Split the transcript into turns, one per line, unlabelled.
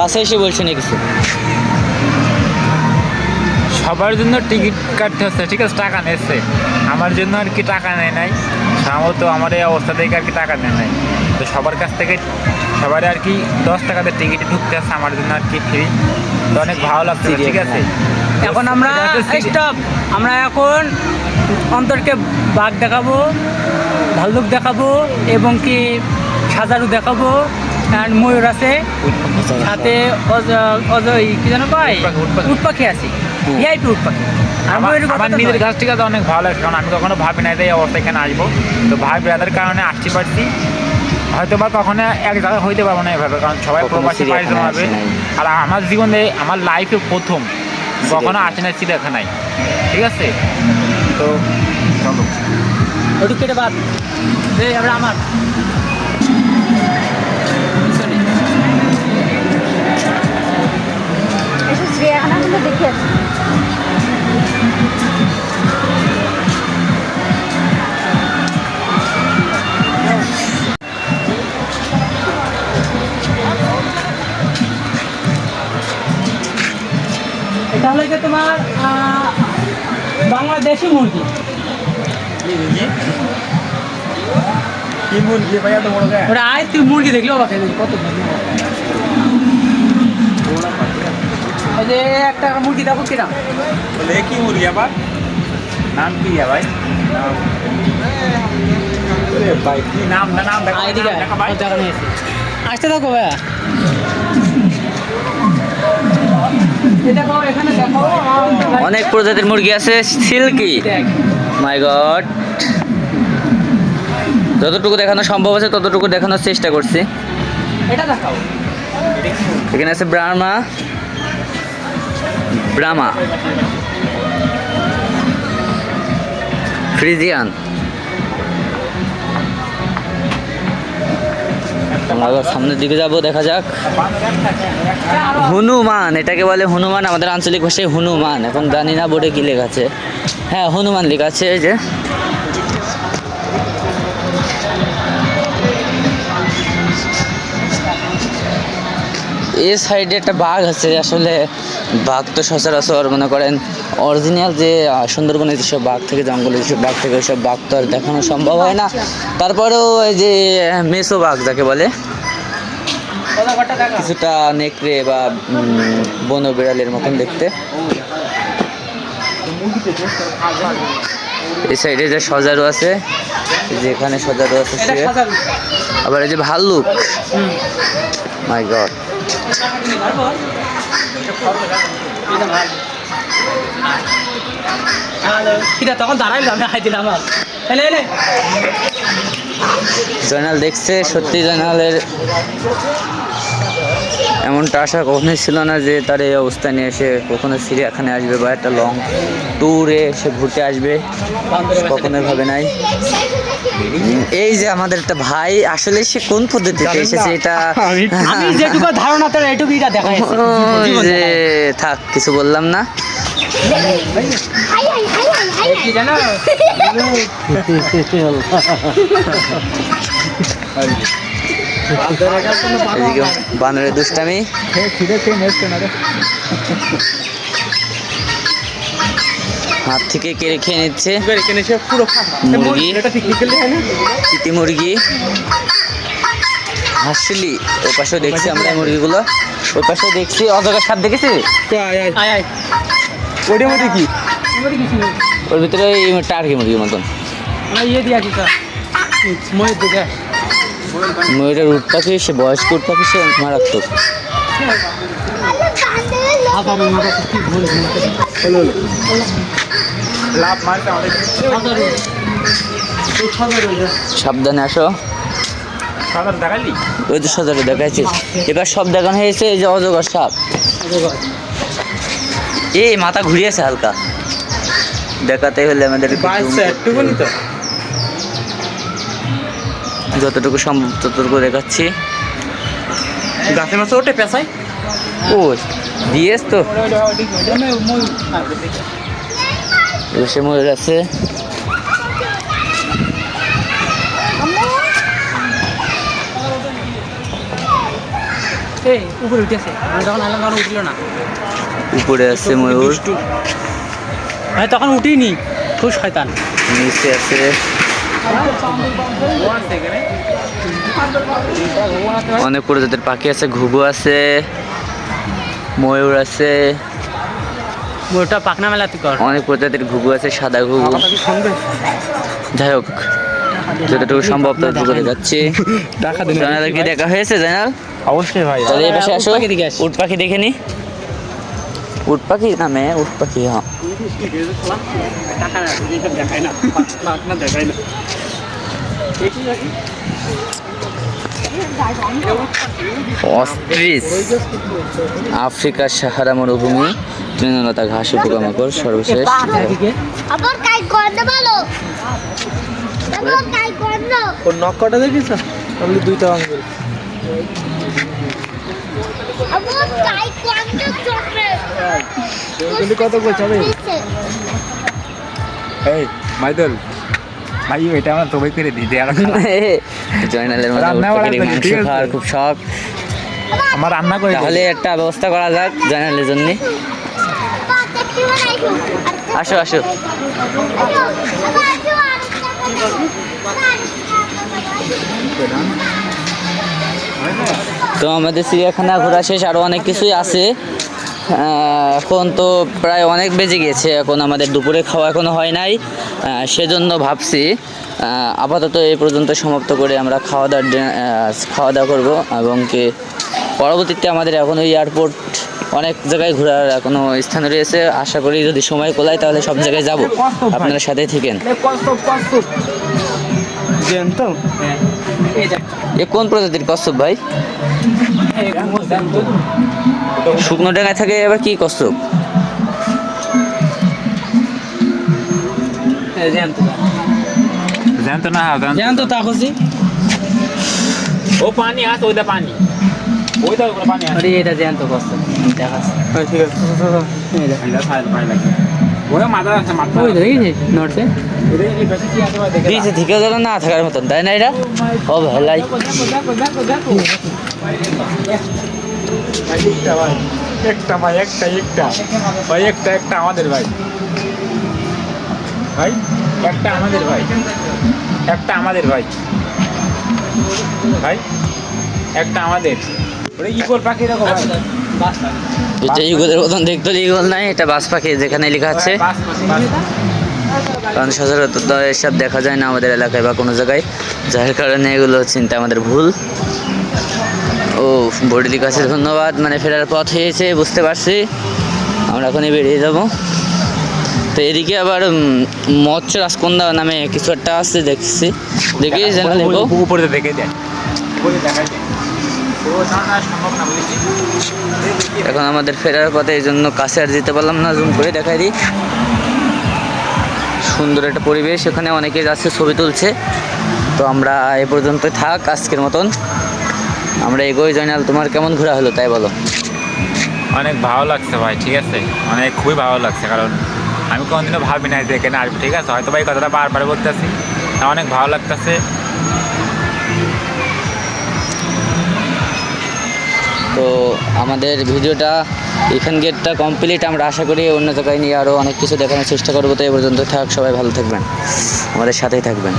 কাছে এসে বলছে না কিছু।
সবার জন্য টিকিট কাটতে হচ্ছে, ঠিক আছে, টাকা নিচ্ছে। আমার জন্য আর কি টাকা নেয় নাই, সম্ভবত আমার এই অবস্থা থেকে আর কি টাকা নেয় নাই। তো সবার কাছ থেকে সবারই আর কি 10 টাকাতে টিকিটে ঢুকতে আসছে, আমার জন্য আর কি ফ্রি। তো অনেক ভালো লাগছে, ঠিক আছে।
এখন আমরা স্টপ, আমরা এখন অন্তরকে বাঘ দেখাবো, ভাল্লুক দেখাবো এবং কি সাজারু দেখাবো, অ্যান্ড ময়ূর আছে, সাথে অজয় কি যেন কয় উট পাখি আছে, ভিআইপি উট পাখি। আর ময়ূরের কথা
আমার
তো
নিজের
নয়।
কাছ থেকে তো অনেক ভালো লাগে, কারণ আমি কখনো ভাবি না এই অবস্থা এখানে আসবো। তো ভাই ব্রাদার কারণে আসতে পারছি। হয়তো বা কখনো এক জায়গায় হইতে পারবো না এভাবে, কারণ সবাই
কখনো
প্রবাসী পাড়ি
চিড়িয়াখানায়
জমাবে।
আসি নাই।
আর আমার জীবনে আমার লাইফে প্রথম কখনো আসে না চিড়িয়াখানায়, ঠিক আছে। তো চলো
ওটুক কেটে বাদ আমরা আমার
এসে চিড়িয়াখানাগুলো দেখে আসি।
এটা হলো যে তোমার বাংলাদেশি মুরগি।
কি মুরগি ভাইয়া তো বড় গায়ে
ওরা আয় তুই মুরগি দেখলেও বাকি কত এই যে একটা মুরগি দেখো কিনা
বলে কি মুরগি আবার নাম কি ভাই? ভাই কি নাম দেখো,
এদিকে
নাম দেখো ভাই।
দেখা নিয়েছি আসতে থাকো ভাইয়া। দেখো এখানে দেখো
অনেক প্রজাতির মুরগি আছে, সিল্কি,
দেখ
মাই গড। যতটুকু দেখানো সম্ভব আছে ততটুকু দেখানোর চেষ্টা করছি।
এটা দেখাও।
এখানে আছে ব্রাহ্মা, ফ্রিজিয়ান। আমরা আবার সামনের দিকে যাব, দেখা যাক। হনুমান, এটাকে বলে হনুমান, আমাদের আঞ্চলিক ভাষায় হনুমান। এখন জানি না বোর্ডে কি লেখা আছে। হ্যাঁ, হনুমান লেখা আছে। এই যে এই সাইডে একটা বাঘ আছে। আসলে বাঘ তো সচরাচর মনে করেন অরিজিনাল যে সুন্দরবনের যেসব বাঘ থেকে, জঙ্গলের যেসব বাঘ থেকে, ওইসব বাঘ তো আর দেখানো সম্ভব হয় না। তারপরেও এই যে মেসো বাঘ যাকে বলে, কিছুটা নেকড়ে বা বন বিড়ালের মতন দেখতে। এই সাইডে যে সজারু আছে, যে এখানে সজারু আছে
এটা
শুয়ে।
সাজাবি
আবার এই যে ভাল্লুক, মাই গড।
কিরা তখন দাঁড়াইলো আমি হাই দিলাম আর এলে এলে
জয়নাল দেখছে, সত্যি জয়নালের এমনটা আশা কখনোই ছিল না যে তার এই অবস্থায় নিয়ে এসে কখনো চিড়িয়াখানায় আসবে বা একটা লং ট্যুরে সে ঘুরতে আসবে, কখনোই ভাবে নাই। এই যে আমাদের একটা ভাই, আসলে সে কোন পদ্ধতিতে এসেছে এটা
আমি যেটুকু ধারণা তার এইটুকু এটা দেখা যাচ্ছে
ওই যে থাক, কিছু বললাম না।
High high high high high
কি জানো
এদিকে বানরের দুষ্টামি। হাত থেকে কেড়ে খেয়ে নিচ্ছে মুরগি, চিতি মুরগি, হাসলি। ওই পাশেও দেখছি আমরা এই মুরগিগুলো, ওই পাশেও দেখছি অজগর সাপ দেখেছি।
আয় আয়
ওইটার মধ্যে কি?
মুরগি কিছু নেই
ওর ভিতরে ওই টার্কি মুরগির মতন।
আমরা ইয়ে দিয়ে আছি স্যার ময়ের দিকে
ময়ূরের উট পাখি, সে বয়স্ক উট পাখি, সে মারাত্মক।
হাজারের মতো কি ভুল
লাভ মারতে আমাদের
সাবধানে আসো।
সাঁতার দেখালি?
ওই তো সজারু দেখাচ্ছি, এবার সব দেখানো হয়েছে। এই যে অজগর সাপ, এই মাথা ঘুরিয়েছে হালকা, দেখাতে হলে আমাদের
একটুখানি তো
যতটুকু সম্ভব ততটুকু দেখাচ্ছি।
গাছের মাছে ওঠে পেঁচাই।
ও দিয়েস তো, সে ময়ূর আছে।
এই উপরে উঠেছে আমি যখন আইলাম তখন উঠলো না
উপরে আছে ময়ূর,
আমি তখন উঠিনি, খুব শয়তান।
নিচে আছে অনেক প্রজাতির পাখি আছে, ঘুঘু আছে, ময়ূর আছে,
মোটা পাখনা মেলাতে কর।
অনেক প্রজাতির ঘুঘু আছে, সাদা ঘুঘু। যাই হোক, যতটুকু সম্ভব ততটুকু দেখাচ্ছি। জানালা কি দেখা হয়েছে জানাল?
অবশ্যই ভাই।
তাহলে এই পাশে আসো,
উট পাখি দিকে আসি।
উট পাখি দেখে নি। উট পাখি নামে উট পাখি, হ্যাঁ। অস্ট্রিচ, আফ্রিকার সাহারা মরুভূমি, তৃণলতা, ঘাস, পোকামাকড়, সর্বশেষ
আবার কাই করতে বলো, আবার কাই করতে
ওর নকটা দেখিস অনলি দুইটা আঙ্গুল।
আবার কাই করতে চকলেট
কত করে যাবে?
এই মাইদুল ভাই, এটা আমরা তবে করে দিই যে
জয়নালের মধ্যে উট
রান্না
পাখির
বাড়া করি,
মাংস
ঠিক আছে।
খাওয়ার খুব শখ।
আমার রান্না করে
তাহলে একটা ব্যবস্থা করা যাক জয়নালের জন্য। আসো আসো, তো আমাদের চিড়িয়াখানা ঘোরা শেষ, আরও অনেক কিছুই আছে। এখন তো প্রায় অনেক বেজে গেছে, এখন আমাদের দুপুরে খাওয়া এখনো হয় নাই। সেজন্য ভাবছি আপাতত এই পর্যন্ত সমাপ্ত করে আমরা খাওয়া দাওয়া করবো, এবং কি পরবর্তীতে আমাদের এখনো এয়ারপোর্ট অনেক জায়গায় ঘোরার এখনো স্থান রয়েছে। আশা করি যদি সময় কোলায় তাহলে সব জায়গায় যাব, আপনারা সাথেই থাকেন।
জানতো
এ কোন প্রজাতির কচ্ছপ ভাই? শুকনো ডাঙায় থাকে, এবার কি কচ্ছপ?
জানতো না?
জান তো তা খুশি।
ও পানি আছে, ওইটা পানি, ওইটা উপরে পানি আছে।
আরে এটা জান তো কষ্ট দেখাস।
ঠিক আছে
এটা ফাইল ফাইল লাগে। ওরা মাথা আছে, মাথা
ওই দেখিস নড়ছে।
দিয়েছে থেকে গেল না থাকার মতন, তাই না? এটা ও ভালাই
একটা ভাই, একটা ভাই, একটা আমাদের ভাই, ভাই একটা আমাদের ভাই, একটা আমাদের ভাই, ভাই একটা আমাদের। ওরে ইগল পাখি দেখো ভাই,
এটা ইগলের মতন দেখতে, ইগল নাই, এটা বাস পাখি যেখানে লেখা আছে।
বাস, বাস।
কারণ সচরাচর তো এসব দেখা যায় না আমাদের এলাকায় বা কোনো জায়গায়, যার কারণে এগুলো চিন্তা আমাদের ভুল। ও বডির কাছে ধন্যবাদ, মানে ফেরার পথ হয়েছে বুঝতে পারছি। আমরা এখনই বেরিয়ে যাব। তো এদিকে আবার মৎস্য রাজকন্যা নামে কিছু একটা আছে, দেখছি দেখি যেন দেখবো।
উপরে দেখে দেয়, উপরে দেখাই দেয়। ও না না, সম্ভব না বলেছি।
এখন আমাদের ফেরার পথে, এই জন্য কাছে আর যেতে পারলাম না, জুম করে দেখাই দিই। সুন্দর একটা পরিবেশ, এখানে অনেকে যাচ্ছে, ছবি তুলছে। তো আমরা এ পর্যন্ত থাক আজকের মতন, আমরা এগোই। জয়নাল, তোমার কেমন ঘোরা হলো তাই বলো?
অনেক ভালো লাগছে ভাই, ঠিক আছে, মানে খুবই ভালো লাগছে। কারণ আমি কোনোদিনও ভাবি নাই যে এখানে আসবো, ঠিক আছে। হয়তো ভাই কথাটা বারবার বলতেছি, অনেক ভালো লাগতেছে।
তো আমাদের ভিডিওটা এখান গেটটা কমপ্লিট। আমরা আশা করি অন্য জায়গায় নিয়ে আরও অনেক কিছু দেখানোর চেষ্টা করবো। তো এ পর্যন্ত থাক, সবাই ভালো থাকবেন, আমাদের সাথেই থাকবেন।